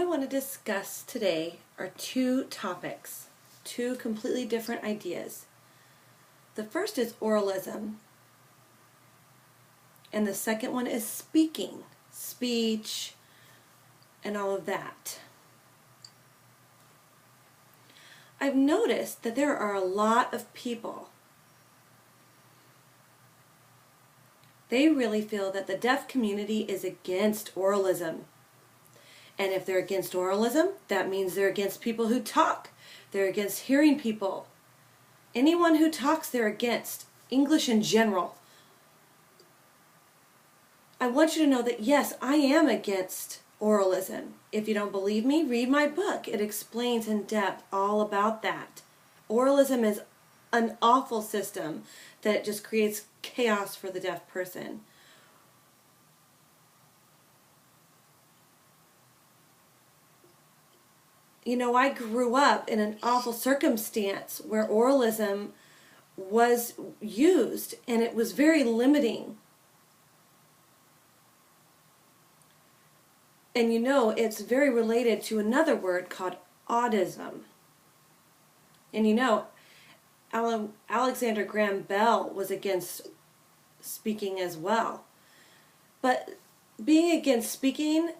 what I want to discuss today are two topics, two completely different ideas. The first is oralism, and the second one is speaking, speech, and all of that. I've noticed that there are a lot of people, they really feel that the deaf community is against oralism. And if they're against oralism, that means they're against people who talk. They're against hearing people. Anyone who talks, they're against. English in general. I want you to know that yes, I am against oralism. If you don't believe me, read my book. It explains in depth all about that. Oralism is an awful system that just creates chaos for the deaf person. You know, I grew up in an awful circumstance where oralism was used, and it was very limiting. And you know, it's very related to another word called autism. And you know, Alexander Graham Bell was against speaking as well. But being against speaking,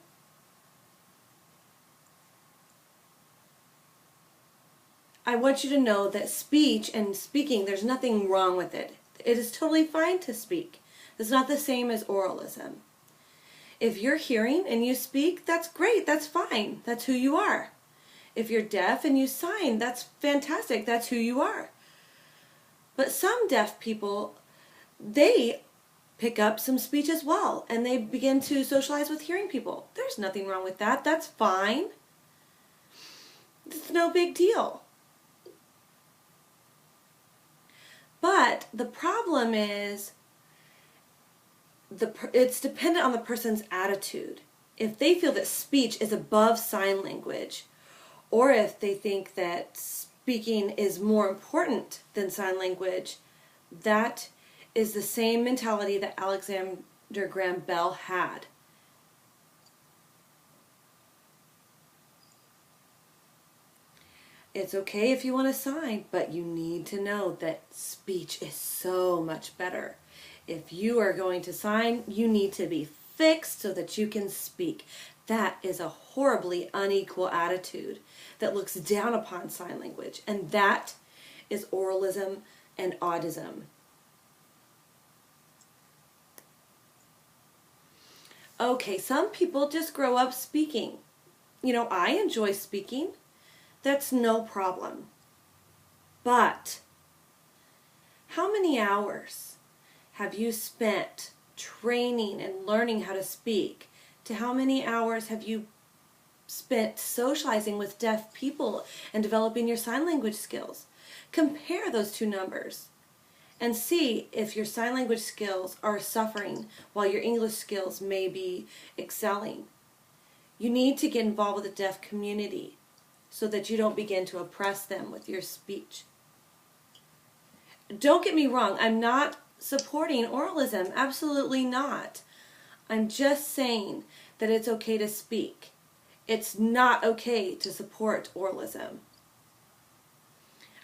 I want you to know that speech and speaking, there's nothing wrong with it. It is totally fine to speak. It's not the same as oralism. If you're hearing and you speak, that's great, that's fine. That's who you are. If you're deaf and you sign, that's fantastic, that's who you are. But some deaf people, they pick up some speech as well, and they begin to socialize with hearing people. There's nothing wrong with that, that's fine. It's no big deal. But the problem is, it's dependent on the person's attitude. If they feel that speech is above sign language, or if they think that speaking is more important than sign language, that is the same mentality that Alexander Graham Bell had. It's okay if you want to sign, but you need to know that speech is so much better. If you are going to sign, you need to be fixed so that you can speak. That is a horribly unequal attitude that looks down upon sign language, and that is oralism and autism. Okay, some people just grow up speaking. You know, I enjoy speaking. That's no problem. But how many hours have you spent training and learning how to speak? To how many hours have you spent socializing with deaf people and developing your sign language skills? Compare those two numbers and see if your sign language skills are suffering while your English skills may be excelling. You need to get involved with the deaf community so that you don't begin to oppress them with your speech. Don't get me wrong, I'm not supporting oralism, absolutely not. I'm just saying that it's okay to speak. It's not okay to support oralism.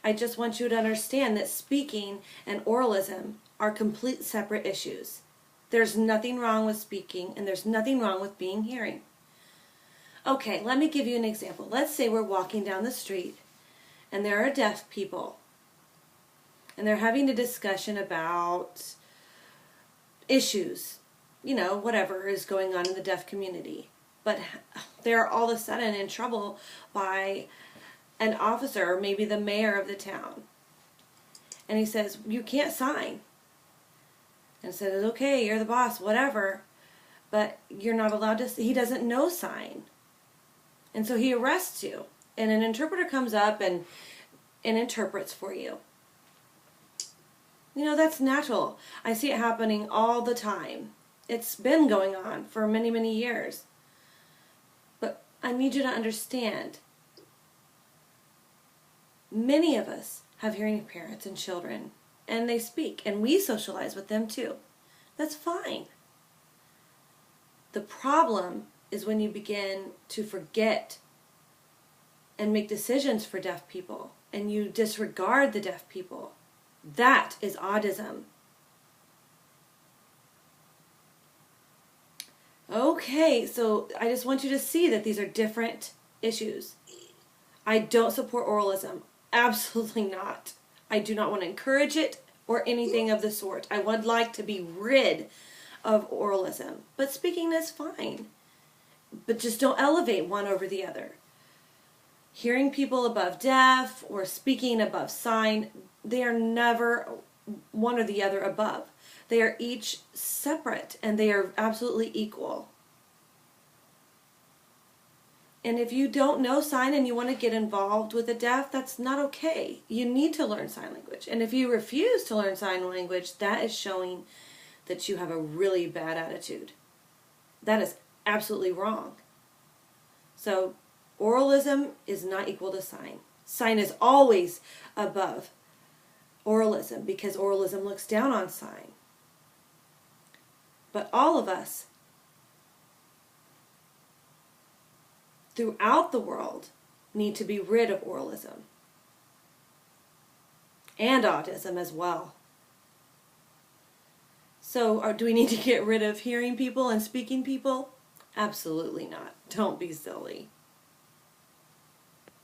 I just want you to understand that speaking and oralism are complete separate issues. There's nothing wrong with speaking, and there's nothing wrong with being hearing. Okay, let me give you an example. Let's say we're walking down the street and there are deaf people and they're having a discussion about issues, you know, whatever is going on in the deaf community. But they're all of a sudden in trouble by an officer, or maybe the mayor of the town. And he says, you can't sign. And says, okay, you're the boss, whatever, but you're not allowed to, he doesn't know sign. And so he arrests you, and an interpreter comes up and interprets for you. You know, that's natural. I see it happening all the time. It's been going on for many, many years. But I need you to understand, many of us have hearing parents and children, and they speak, and we socialize with them too. That's fine. The problem is when you begin to forget and make decisions for deaf people, and you disregard the deaf people. That is autism. Okay, so I just want you to see that these are different issues. I don't support oralism. Absolutely not. I do not want to encourage it or anything of the sort. I would like to be rid of oralism. But speaking is fine. But just don't elevate one over the other. Hearing people above deaf or speaking above sign, they are never one or the other above. They are each separate and they are absolutely equal. And if you don't know sign and you want to get involved with the deaf, that's not okay. You need to learn sign language. And if you refuse to learn sign language, that is showing that you have a really bad attitude. That is absolutely wrong. So oralism is not equal to sign. Sign is always above oralism because oralism looks down on sign. But all of us throughout the world need to be rid of oralism and autism as well. So do we need to get rid of hearing people and speaking people? Absolutely not. Don't be silly.